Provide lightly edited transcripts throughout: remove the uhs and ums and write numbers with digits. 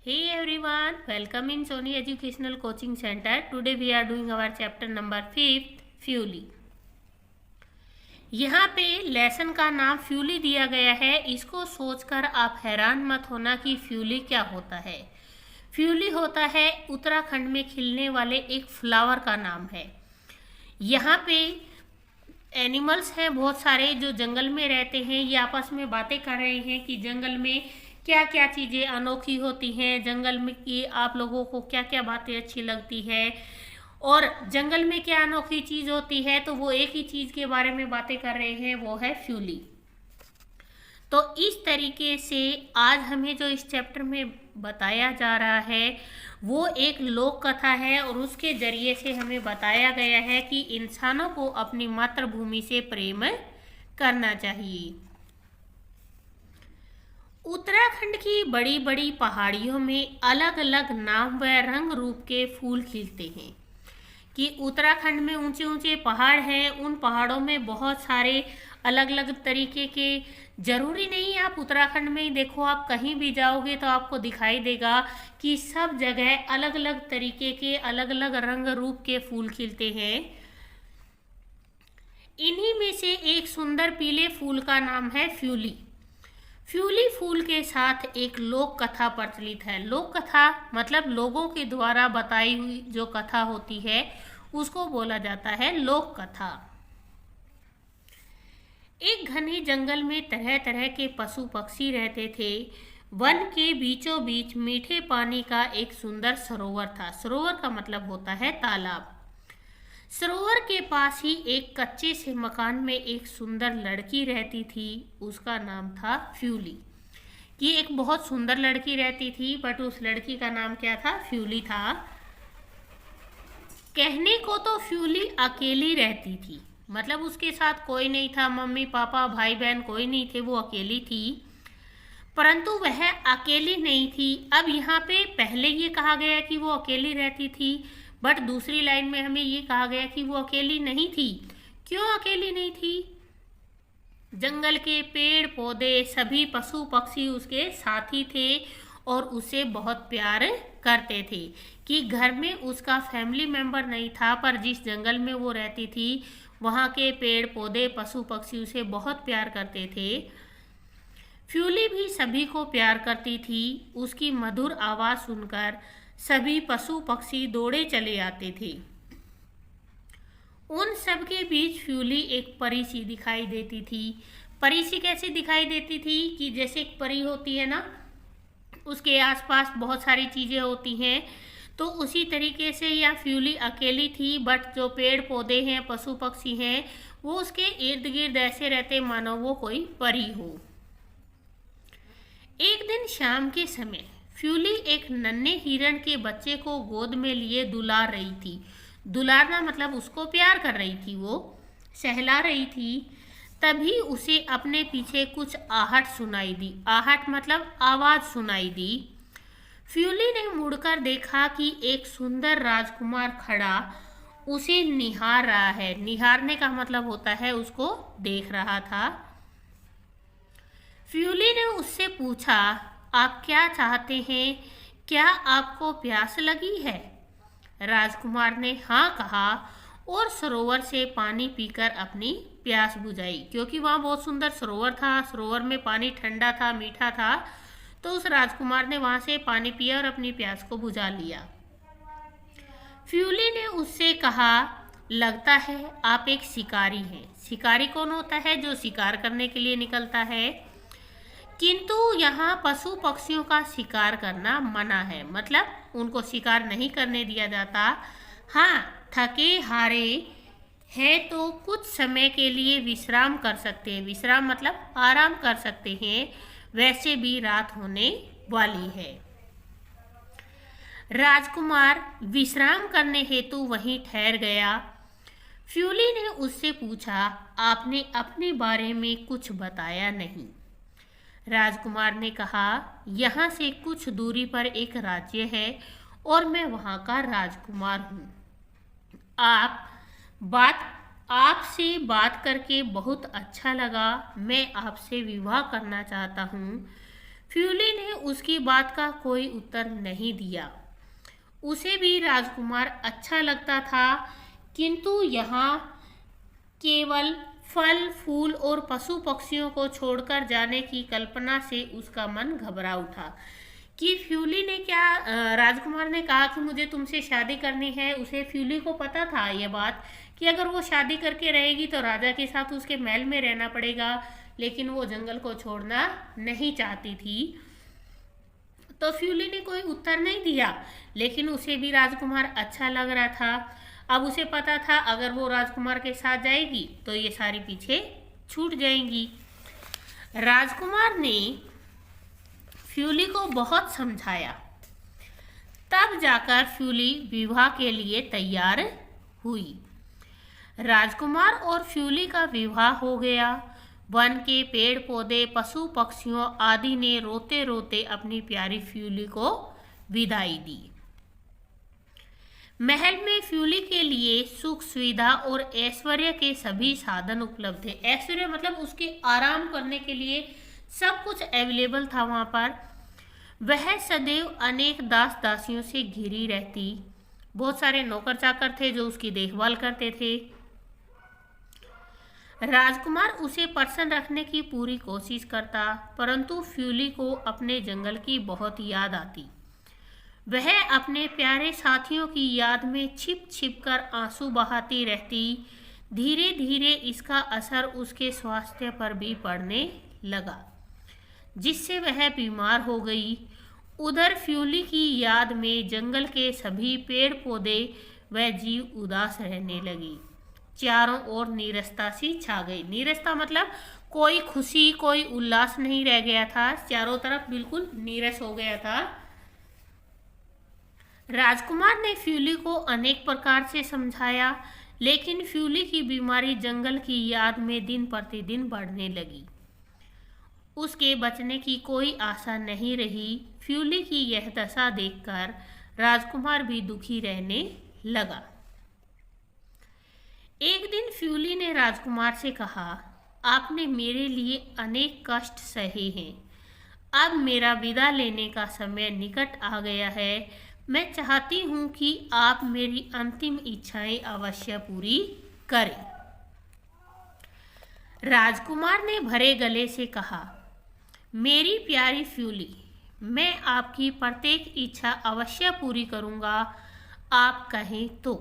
Hey everyone, welcome in Sony Educational Coaching Center. Today we are doing our chapter number 5th, fully. यहाँ पे lesson का नाम fully दिया गया है। इसको सोचकर आप हैरान मत होना कि फ्यूली क्या होता है। फ्यूली होता है उत्तराखंड में खिलने वाले एक फ्लावर का नाम है। यहाँ पे एनिमल्स हैं बहुत सारे जो जंगल में रहते हैं। ये आपस में बातें कर रहे हैं कि जंगल में क्या क्या चीज़ें अनोखी होती हैं, जंगल में की आप लोगों को क्या क्या बातें अच्छी लगती है और जंगल में क्या अनोखी चीज़ होती है। तो वो एक ही चीज़ के बारे में बातें कर रहे हैं, वो है फ्यूली। तो इस तरीके से आज हमें जो इस चैप्टर में बताया जा रहा है वो एक लोक कथा है और उसके जरिए से हमें बताया गया है कि इंसानों को अपनी मातृभूमि से प्रेम करना चाहिए। उत्तराखंड की बड़ी बड़ी पहाड़ियों में अलग अलग नाम व रंग रूप के फूल खिलते हैं। कि उत्तराखंड में ऊंचे ऊंचे पहाड़ हैं, उन पहाड़ों में बहुत सारे अलग अलग तरीके के, जरूरी नहीं आप उत्तराखंड में ही देखो, आप कहीं भी जाओगे तो आपको दिखाई देगा कि सब जगह अलग अलग तरीके के अलग अलग रंग रूप के फूल खिलते हैं। इन्हीं में से एक सुंदर पीले फूल का नाम है फ्यूली। फ्यूली फूल के साथ एक लोक कथा प्रचलित है। लोक कथा मतलब लोगों के द्वारा बताई हुई जो कथा होती है उसको बोला जाता है लोक कथा। एक घने जंगल में तरह तरह के पशु पक्षी रहते थे। वन के बीचों बीच मीठे पानी का एक सुंदर सरोवर था। सरोवर का मतलब होता है तालाब। सरोवर के पास ही एक कच्चे से मकान में एक सुंदर लड़की रहती थी। उसका नाम था फ्यूली। ये एक बहुत सुंदर लड़की रहती थी, बट उस लड़की का नाम क्या था? फ्यूली था। कहने को तो फ्यूली अकेली रहती थी, मतलब उसके साथ कोई नहीं था, मम्मी पापा भाई बहन कोई नहीं थे, वो अकेली थी। परंतु वह अकेली नहीं थी। अब यहाँ पे पहले ये कहा गया कि वो अकेली रहती थी, बट दूसरी लाइन में हमें ये कहा गया कि वो अकेली नहीं थी। क्यों अकेली नहीं थी? जंगल के पेड़ पौधे सभी पशु पक्षी उसके साथी थे और उसे बहुत प्यार करते थे। कि घर में उसका फैमिली मेंबर नहीं था, पर जिस जंगल में वो रहती थी वहाँ के पेड़ पौधे पशु पक्षी उसे बहुत प्यार करते थे। फ्यूली भी सभी को प्यार करती थी। उसकी मधुर आवाज़ सुनकर सभी पशु पक्षी दौड़े चले आते थे। उन सब के बीच फ्यूली एक परी सी दिखाई देती थी। परी सी कैसे दिखाई देती थी? कि जैसे एक परी होती है ना, उसके आसपास बहुत सारी चीज़ें होती हैं, तो उसी तरीके से यह फ्यूली अकेली थी, बट जो पेड़ पौधे हैं पशु पक्षी हैं वो उसके इर्द गिर्द ऐसे रहते मानो वो कोई परी हो। एक दिन शाम के समय फ्यूली एक नन्हे हिरण के बच्चे को गोद में लिए दुलार रही थी। दुलारना मतलब उसको प्यार कर रही थी, वो सहला रही थी। तभी उसे अपने पीछे कुछ आहट सुनाई दी। आहट मतलब आवाज़ सुनाई दी। फ्यूली ने मुड़कर देखा कि एक सुंदर राजकुमार खड़ा उसे निहार रहा है। निहारने का मतलब होता है उसको देख रहा था। फ्यूली ने उससे पूछा, आप क्या चाहते हैं? क्या आपको प्यास लगी है? राजकुमार ने हाँ कहा और सरोवर से पानी पीकर अपनी प्यास बुझाई। क्योंकि वहाँ बहुत सुंदर सरोवर था, सरोवर में पानी ठंडा था, मीठा था, तो उस राजकुमार ने वहाँ से पानी पिया और अपनी प्यास को बुझा लिया। फ्यूली ने उससे कहा, लगता है आप एक शिकारी हैं। शिकारी कौन होता है? जो शिकार करने के लिए निकलता है। किंतु यहाँ पशु पक्षियों का शिकार करना मना है, मतलब उनको शिकार नहीं करने दिया जाता। हाँ, थके हारे है तो कुछ समय के लिए विश्राम कर सकते हैं। विश्राम मतलब आराम कर सकते हैं, वैसे भी रात होने वाली है। राजकुमार विश्राम करने हेतु वहीं ठहर गया। फ्यूली ने उससे पूछा, आपने अपने बारे में कुछ बताया नहीं। राजकुमार ने कहा, यहाँ से कुछ दूरी पर एक राज्य है और मैं वहाँ का राजकुमार हूँ। आपसे बात करके बहुत अच्छा लगा। मैं आपसे विवाह करना चाहता हूँ। फ्यूली ने उसकी बात का कोई उत्तर नहीं दिया। उसे भी राजकुमार अच्छा लगता था, किंतु यहाँ केवल फल फूल और पशु पक्षियों को छोड़कर जाने की कल्पना से उसका मन घबरा उठा कि फ्यूली ने क्या राजकुमार ने कहा कि मुझे तुमसे शादी करनी है। उसे फ्यूली को पता था ये बात कि अगर वो शादी करके रहेगी तो राजा के साथ उसके महल में रहना पड़ेगा, लेकिन वो जंगल को छोड़ना नहीं चाहती थी। तो फ्यूली ने कोई उत्तर नहीं दिया, लेकिन उसे भी राजकुमार अच्छा लग रहा था। अब उसे पता था अगर वो राजकुमार के साथ जाएगी तो ये सारी पीछे छूट जाएंगी। राजकुमार ने फ्यूली को बहुत समझाया, तब जाकर फ्यूली विवाह के लिए तैयार हुई। राजकुमार और फ्यूली का विवाह हो गया। वन के पेड़ पौधे पशु पक्षियों आदि ने रोते रोते अपनी प्यारी फ्यूली को विदाई दी। महल में फ्यूली के लिए सुख सुविधा और ऐश्वर्य के सभी साधन उपलब्ध थे। ऐश्वर्य मतलब उसके आराम करने के लिए सब कुछ अवेलेबल था वहाँ पर। वह सदैव अनेक दास दासियों से घिरी रहती। बहुत सारे नौकर चाकर थे जो उसकी देखभाल करते थे। राजकुमार उसे प्रसन्न रखने की पूरी कोशिश करता, परंतु फ्यूली को अपने जंगल की बहुत याद आती। वह अपने प्यारे साथियों की याद में छिप छिप कर आंसू बहाती रहती। धीरे धीरे इसका असर उसके स्वास्थ्य पर भी पड़ने लगा, जिससे वह बीमार हो गई। उधर फ्यूली की याद में जंगल के सभी पेड़ पौधे व जीव उदास रहने लगी। चारों ओर नीरसता सी छा गई। नीरसता मतलब कोई खुशी कोई उल्लास नहीं रह गया था, चारों तरफ बिल्कुल नीरस हो गया था। राजकुमार ने फ्यूली को अनेक प्रकार से समझाया, लेकिन फ्यूली की बीमारी जंगल की याद में दिन प्रतिदिन बढ़ने लगी। उसके बचने की कोई आशा नहीं रही। फ्यूली की यह दशा देखकर राजकुमार भी दुखी रहने लगा। एक दिन फ्यूली ने राजकुमार से कहा, आपने मेरे लिए अनेक कष्ट सहे हैं। अब मेरा विदा लेने का समय निकट आ गया है। मैं चाहती हूँ कि आप मेरी अंतिम इच्छाएं अवश्य पूरी करें। राजकुमार ने भरे गले से कहा, मेरी प्यारी फ्यूली, मैं आपकी प्रत्येक इच्छा अवश्य पूरी करूँगा, आप कहें तो।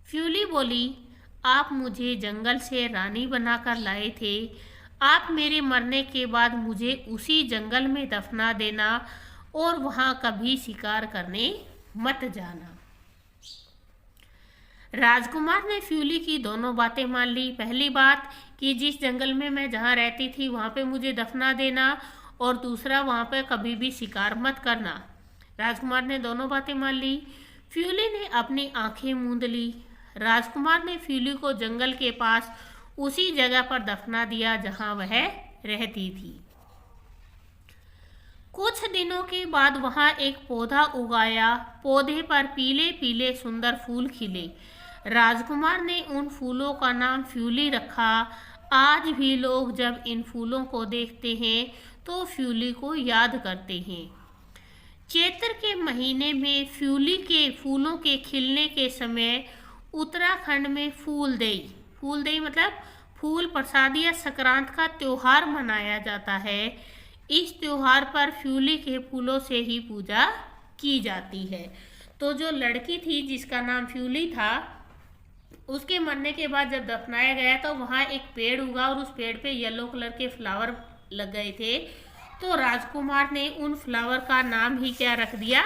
फ्यूली बोली, आप मुझे जंगल से रानी बनाकर लाए थे। आप मेरे मरने के बाद मुझे उसी जंगल में दफना देना और वहाँ कभी शिकार करने मत जाना। राजकुमार ने फ्यूली की दोनों बातें मान ली। पहली बात कि जिस जंगल में मैं जहाँ रहती थी वहाँ पे मुझे दफना देना, और दूसरा वहाँ पे कभी भी शिकार मत करना। राजकुमार ने दोनों बातें मान ली। फ्यूली ने अपनी आंखें मूंद ली। राजकुमार ने फ्यूली को जंगल के पास उसी जगह पर दफना दिया जहाँ वह रहती थी। कुछ दिनों के बाद वहाँ एक पौधा उगाया। पौधे पर पीले पीले सुंदर फूल खिले। राजकुमार ने उन फूलों का नाम फ्यूली रखा। आज भी लोग जब इन फूलों को देखते हैं तो फ्यूली को याद करते हैं। चैत्र के महीने में फ्यूली के फूलों के खिलने के समय उत्तराखंड में फूलदेई मतलब फूल प्रसाद या संक्रांत का त्योहार मनाया जाता है। इस त्योहार पर फ्यूली के फूलों से ही पूजा की जाती है। तो जो लड़की थी जिसका नाम फ्यूली था, उसके मरने के बाद जब दफनाया गया तो वहाँ एक पेड़ उगा और उस पेड़ पे येलो कलर के फ्लावर लग गए थे। तो राजकुमार ने उन फ्लावर का नाम ही क्या रख दिया,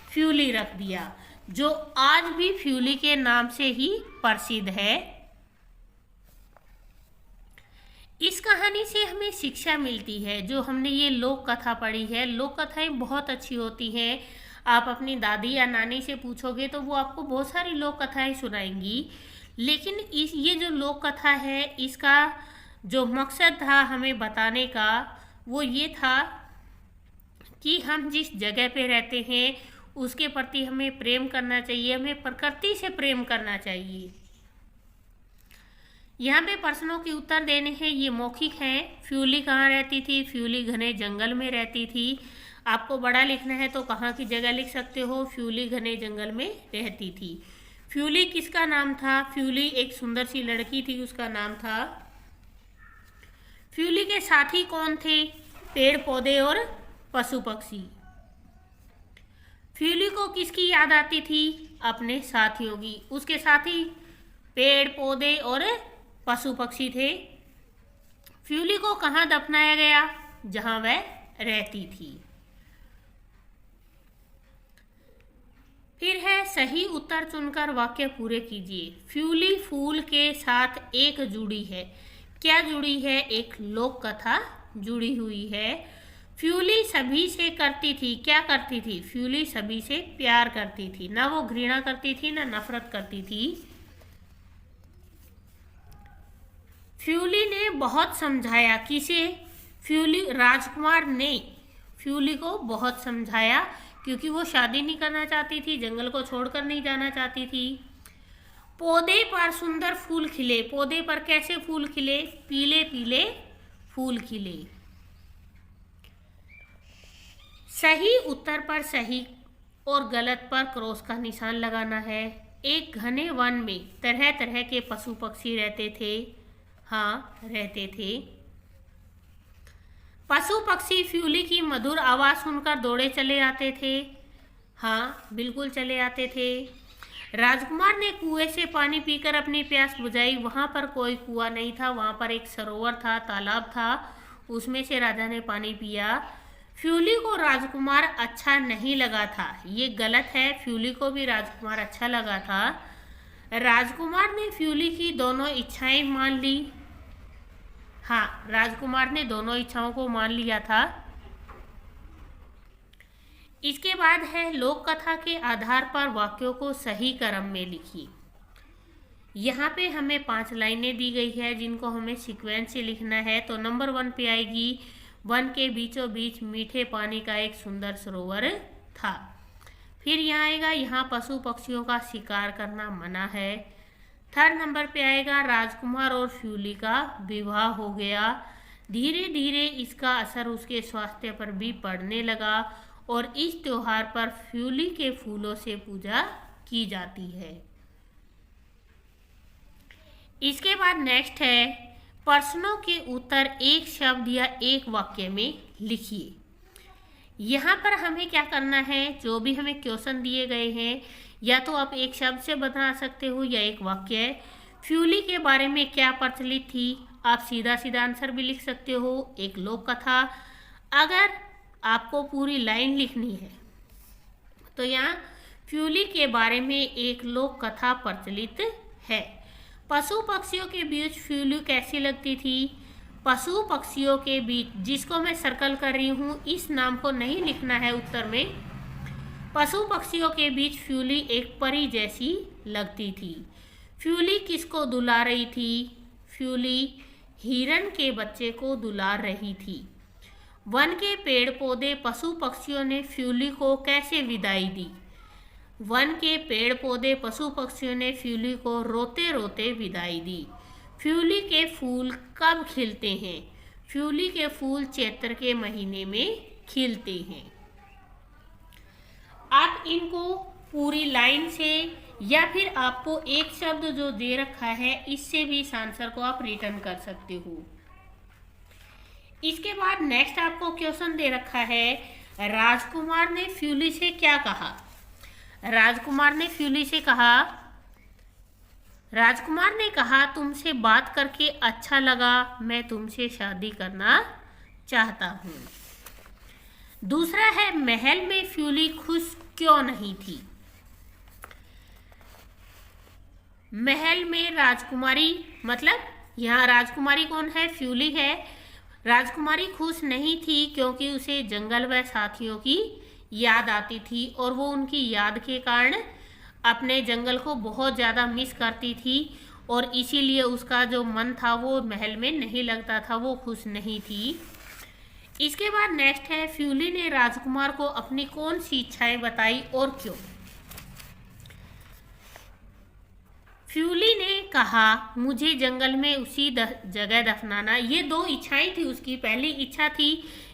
फ्यूली रख दिया, जो आज भी फ्यूली के नाम से ही प्रसिद्ध है। इस कहानी से हमें शिक्षा मिलती है। जो हमने ये लोक कथा पढ़ी है, लोक कथाएं बहुत अच्छी होती हैं। आप अपनी दादी या नानी से पूछोगे तो वो आपको बहुत सारी लोक कथाएं सुनाएंगी, लेकिन ये जो लोक कथा है इसका जो मकसद था हमें बताने का, वो ये था कि हम जिस जगह पे रहते हैं उसके प्रति हमें प्रेम करना चाहिए, हमें प्रकृति से प्रेम करना चाहिए। यहाँ पे प्रश्नों के उत्तर देने हैं, ये मौखिक हैं। फ्यूली कहाँ रहती थी? फ्यूली घने जंगल में रहती थी। आपको बड़ा लिखना है तो कहाँ की जगह लिख सकते हो? फ्यूली घने जंगल में रहती थी। फ्यूली किसका नाम था? फ्यूली एक सुंदर सी लड़की थी, उसका नाम था। फ्यूली के साथी कौन थे? पेड़ पौधे और पशु पक्षी। फ्यूली को किसकी याद आती थी? अपने साथियों की। उसके साथी पेड़ पौधे और पशु पक्षी थे। फ्यूली को कहाँ दफनाया गया? जहां वह रहती थी। फिर है सही उत्तर चुनकर वाक्य पूरे कीजिए। फ्यूली फूल के साथ एक जुड़ी है। क्या जुड़ी है? एक लोक कथा जुड़ी हुई है। फ्यूली सभी से करती थी। क्या करती थी? फ्यूली सभी से प्यार करती थी, ना वो घृणा करती थी ना नफरत करती थी। फ्यूली ने बहुत समझाया। किसे? फ्यूली, राजकुमार ने फ्यूली को बहुत समझाया, क्योंकि वो शादी नहीं करना चाहती थी, जंगल को छोड़कर नहीं जाना चाहती थी। पौधे पर सुंदर फूल खिले। पौधे पर कैसे फूल खिले? पीले पीले फूल खिले। सही उत्तर पर सही और गलत पर क्रॉस का निशान लगाना है। एक घने वन में तरह तरह के पशु पक्षी रहते थे। हाँ, रहते थे। पशु पक्षी फ्यूली की मधुर आवाज सुनकर दौड़े चले आते थे। हाँ, बिल्कुल चले आते थे। राजकुमार ने कुएं से पानी पीकर अपनी प्यास बुझाई। वहां पर कोई कुआं नहीं था, वहां पर एक सरोवर था, तालाब था, उसमें से राजा ने पानी पिया। फ्यूली को राजकुमार अच्छा नहीं लगा था। ये गलत है, फ्यूली को भी राजकुमार अच्छा लगा था। राजकुमार ने फ्यूली की दोनों इच्छाएं मान ली। हाँ, राजकुमार ने दोनों इच्छाओं को मान लिया था। इसके बाद है लोक कथा के आधार पर वाक्यों को सही क्रम में लिखिए। यहाँ पे हमें 5 लाइनें दी गई है, जिनको हमें सीक्वेंस से लिखना है। तो नंबर 1 पे आएगी, वन के बीचों बीच मीठे पानी का एक सुंदर सरोवर था। फिर यहाँ आएगा, यहाँ पशु पक्षियों का शिकार करना मना है। थर्ड नंबर पे आएगा, राजकुमार और फ्यूली का विवाह हो गया। धीरे धीरे इसका असर उसके स्वास्थ्य पर भी पड़ने लगा और इस त्योहार पर फ्यूली के फूलों से पूजा की जाती है। इसके बाद नेक्स्ट है, प्रश्नों के उत्तर एक शब्द या एक वाक्य में लिखिए। यहाँ पर हमें क्या करना है? जो भी हमें क्वेश्चन दिए गए हैं, या तो आप एक शब्द से बता सकते हो या एक वाक्य। फ्यूली के बारे में क्या प्रचलित थी? आप सीधा सीधा आंसर भी लिख सकते हो, एक लोक कथा। अगर आपको पूरी लाइन लिखनी है तो यहाँ फ्यूली के बारे में एक लोक कथा प्रचलित है। पशु पक्षियों के बीच फ्यूली कैसी लगती थी? पशु पक्षियों के बीच, जिसको मैं सर्कल कर रही हूँ, इस नाम को नहीं लिखना है उत्तर में। पशु पक्षियों के बीच फ्यूली एक परी जैसी लगती थी। फ्यूली किसको दुला रही थी? फ्यूली हिरन के बच्चे को दुलार रही थी। वन के पेड़ पौधे पशु पक्षियों ने फ्यूली को कैसे विदाई दी? वन के पेड़ पौधे पशु पक्षियों ने फ्यूली को रोते रोते विदाई दी। फ्यूली के फूल कब खिलते हैं? फ्यूली के फूल चैत्र के महीने में खिलते हैं। आप इनको पूरी लाइन से या फिर आपको एक शब्द जो दे रखा है, इससे भी इस आंसर को आप रिटर्न कर सकते हो। इसके बाद नेक्स्ट आपको क्वेश्चन दे रखा है, राजकुमार ने फ्यूली से क्या कहा? राजकुमार ने फ्यूली से कहा, राजकुमार ने कहा, तुमसे बात करके अच्छा लगा, मैं तुमसे शादी करना चाहता हूँ। दूसरा है, महल में फ्यूली खुश क्यों नहीं थी? महल में राजकुमारी, मतलब यहाँ राजकुमारी कौन है? फ्यूली है। राजकुमारी खुश नहीं थी क्योंकि उसे जंगल व साथियों की याद आती थी और वो उनकी याद के कारण अपने जंगल को बहुत ज़्यादा मिस करती थी और इसीलिए उसका जो मन था वो महल में नहीं लगता था, वो खुश नहीं थी। इसके बाद नेक्स्ट है, फ्यूली ने राजकुमार को अपनी कौन सी इच्छाएं बताई और क्यों? फ्यूली ने कहा, मुझे जंगल में उसी जगह दफनाना। ये दो इच्छाएं थी उसकी। पहली इच्छा थी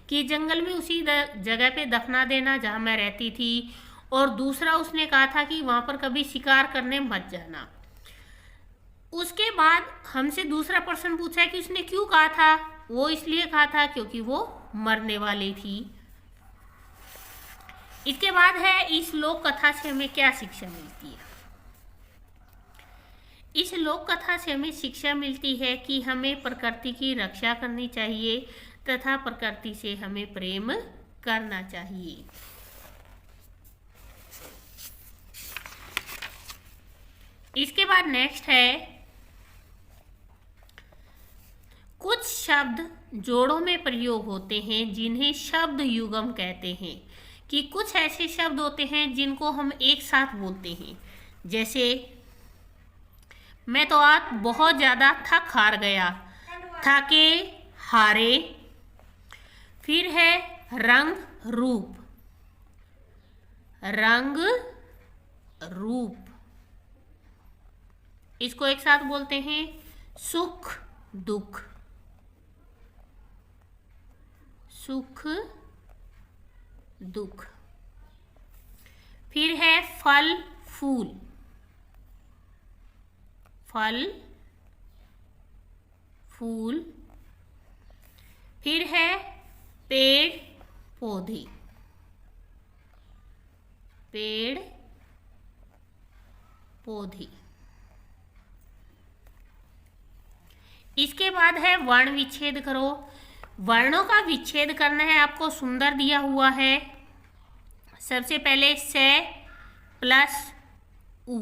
कि जंगल में उसी जगह पे दफना देना जहाँ मैं रहती थी, और दूसरा उसने कहा था कि वहाँ पर कभी शिकार करने मत जाना। उसके बाद हमसे दूसरा प्रश्न पूछा है कि उसने क्यों कहा था। वो इसलिए कहा था क्योंकि वो मरने वाली थी। इसके बाद है, इस लोक कथा से हमें क्या शिक्षा मिलती है। इस लोक कथा से हमें शिक्षा मिलती है कि हमें प्रकृति की रक्षा करनी चाहिए तथा प्रकृति से हमें प्रेम करना चाहिए। इसके बाद नेक्स्ट है, कुछ शब्द जोड़ों में प्रयोग होते हैं जिन्हें शब्द युगम कहते हैं। कि कुछ ऐसे शब्द होते हैं जिनको हम एक साथ बोलते हैं। जैसे, मैं तो आज बहुत ज़्यादा थक हार गया, थके हारे। फिर है रंग रूप, रंग रूप। इसको एक साथ बोलते हैं सुख दुख, सुख दुख। फिर है फल फूल, फल फूल। फिर है पेड़ पौधे, पेड़ पौधे। इसके बाद है वर्ण विच्छेद करो। वर्णों का विच्छेद करना है आपको, सुंदर दिया हुआ है। सबसे पहले से प्लस उ,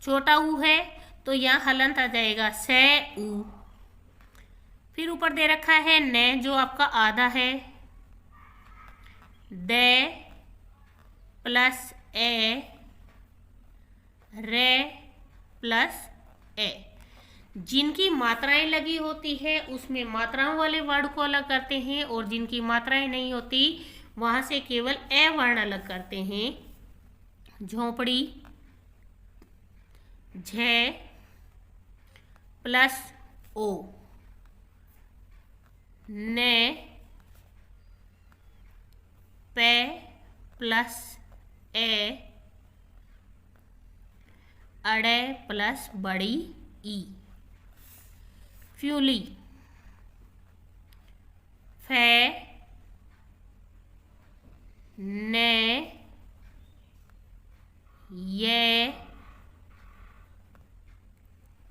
छोटा ऊ है तो यहाँ हलंत आ जाएगा से उ। फिर ऊपर दे रखा है न, जो आपका आधा है। दे प्लस ए, रे प्लस ए। जिनकी मात्राएं लगी होती है उसमें मात्राओं वाले वर्ड को अलग करते हैं, और जिनकी मात्राएं नहीं होती वहां से केवल ए वर्ण अलग करते हैं। झोंपड़ी, झे प्लस ओ, ने पे प्लस ए, अड़े प्लस बड़ी ई। फ्यूली, फे, ने, ये,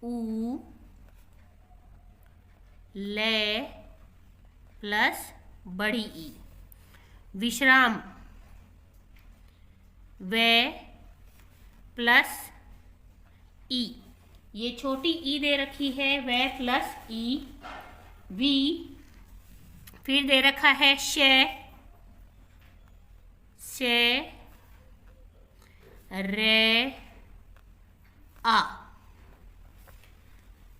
ऊ, ले प्लस बड़ी ई। विश्राम, वे प्लस ई। ये छोटी ई दे रखी है, वे प्लस ई। वी। फिर दे रखा है शे, से, रे, आ।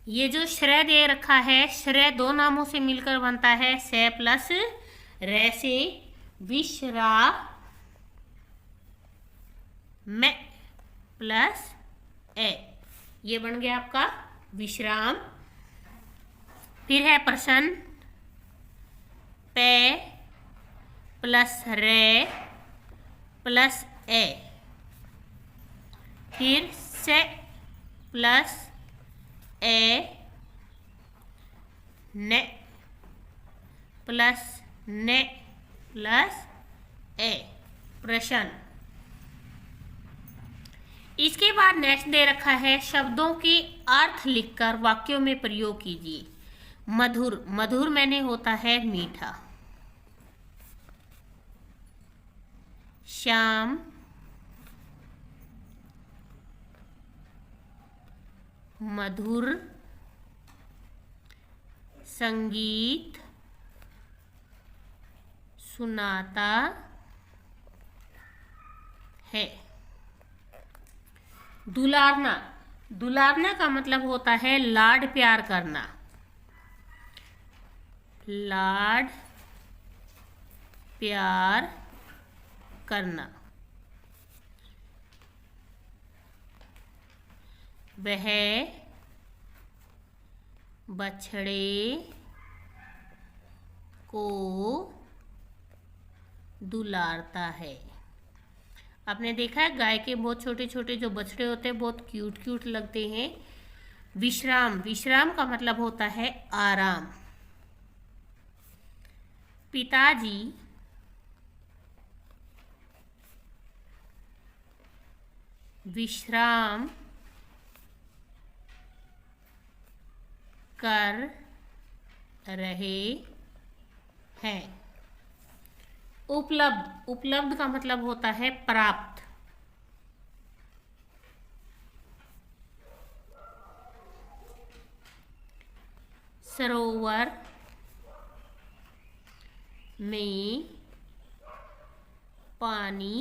ये जो श्रेय दे रखा है, श्रेय दो नामों से मिलकर बनता है, से प्लस रे से विश्रा में प्लस ए। ये बन गया आपका विश्राम। फिर है प्रश्न, पे प्लस रे प्लस ए। फिर से प्लस ए, ने प्लस ने प्लस ए। प्रश्न। इसके बाद नेक्स्ट दे रखा है, शब्दों के अर्थ लिखकर वाक्यों में प्रयोग कीजिए। मधुर, मधुर मैंने होता है मीठा। श्याम, मधुर संगीत सुनाता है। दुलारना, दुलारना का मतलब होता है लाड प्यार करना, लाड प्यार करना। वह बछड़े को दुलारता है। आपने देखा है गाय के बहुत छोटे छोटे जो बछड़े होते हैं बहुत क्यूट क्यूट लगते हैं। विश्राम, विश्राम का मतलब होता है आराम। पिताजी विश्राम कर रहे हैं। उपलब्ध, उपलब्ध का मतलब होता है प्राप्त। सरोवर में पानी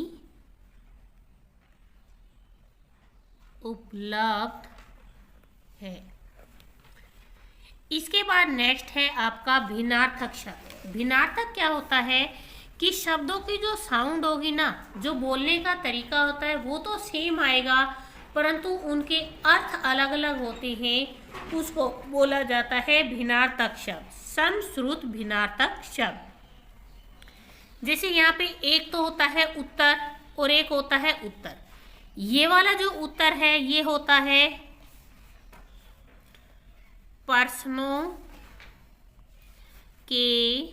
उपलब्ध है। इसके बाद नेक्स्ट है आपका भिन्नार्थक शब्द। भिन्नार्थक क्या होता है कि शब्दों की जो साउंड होगी ना, जो बोलने का तरीका होता है वो तो सेम आएगा, परंतु उनके अर्थ अलग अलग होते हैं, उसको बोला जाता है भिन्नार्थक शब्द, समश्रुत भिन्नार्थक शब्द। जैसे यहाँ पे एक तो होता है उत्तर और एक होता है उत्तर। ये वाला जो उत्तर है ये होता है प्रश्नों के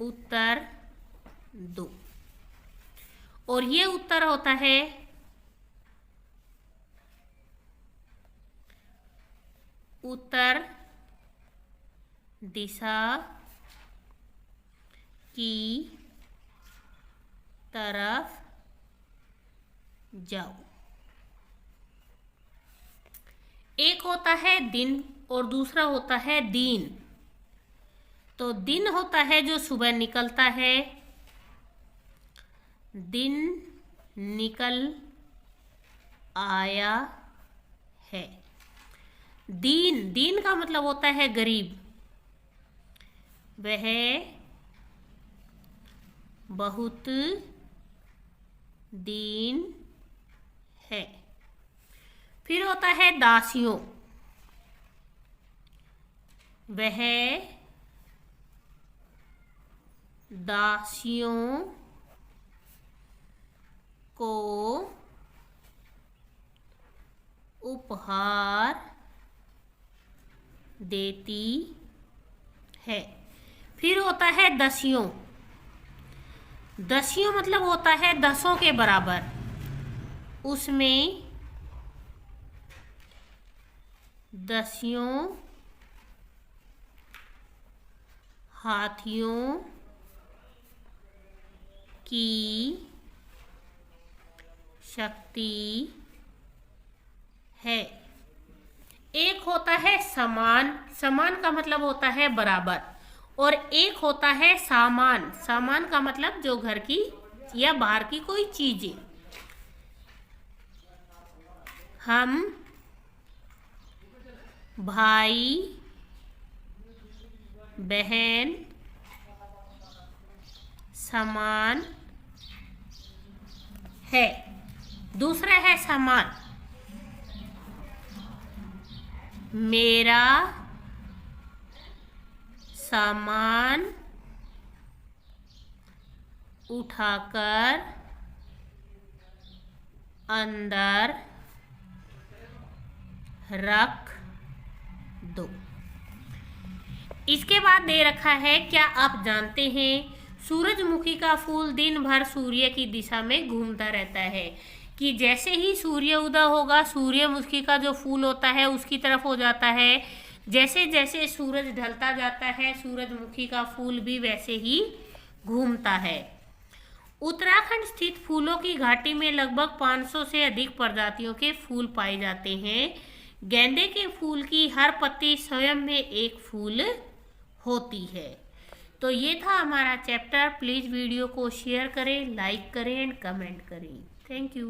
उत्तर दो, और ये उत्तर होता है उत्तर दिशा की तरफ जाओ। एक होता है दिन और दूसरा होता है दीन। तो दिन होता है जो सुबह निकलता है, दिन निकल आया है। दीन, दीन का मतलब होता है गरीब, वह बहुत दीन है। फिर होता है दासियों, वह दासियों को उपहार देती है। फिर होता है दसियों, दसियों मतलब होता है दसों के बराबर, उसमें दसियों हाथियों की शक्ति है। एक होता है समान, समान का मतलब होता है बराबर, और एक होता है सामान, सामान का मतलब जो घर की या बाहर की कोई चीजें। हम भाई बहन समान है। दूसरा है समान, मेरा सामान उठाकर अंदर रख दो। इसके बाद दे रखा है, क्या आप जानते हैं सूरजमुखी का फूल दिन भर सूर्य की दिशा में घूमता रहता है, कि जैसे ही सूर्य उदय होगा सूर्यमुखी का जो फूल होता है उसकी तरफ हो जाता है, जैसे जैसे सूरज ढलता जाता है सूरजमुखी का फूल भी वैसे ही घूमता है। उत्तराखंड स्थित फूलों की घाटी में लगभग 500 से अधिक प्रजातियों के फूल पाए जाते हैं। गेंदे के फूल की हर पत्ती स्वयं में एक फूल होती है। तो ये था हमारा चैप्टर। प्लीज़ वीडियो को शेयर करें, लाइक करें एंड कमेंट करें। Thank you.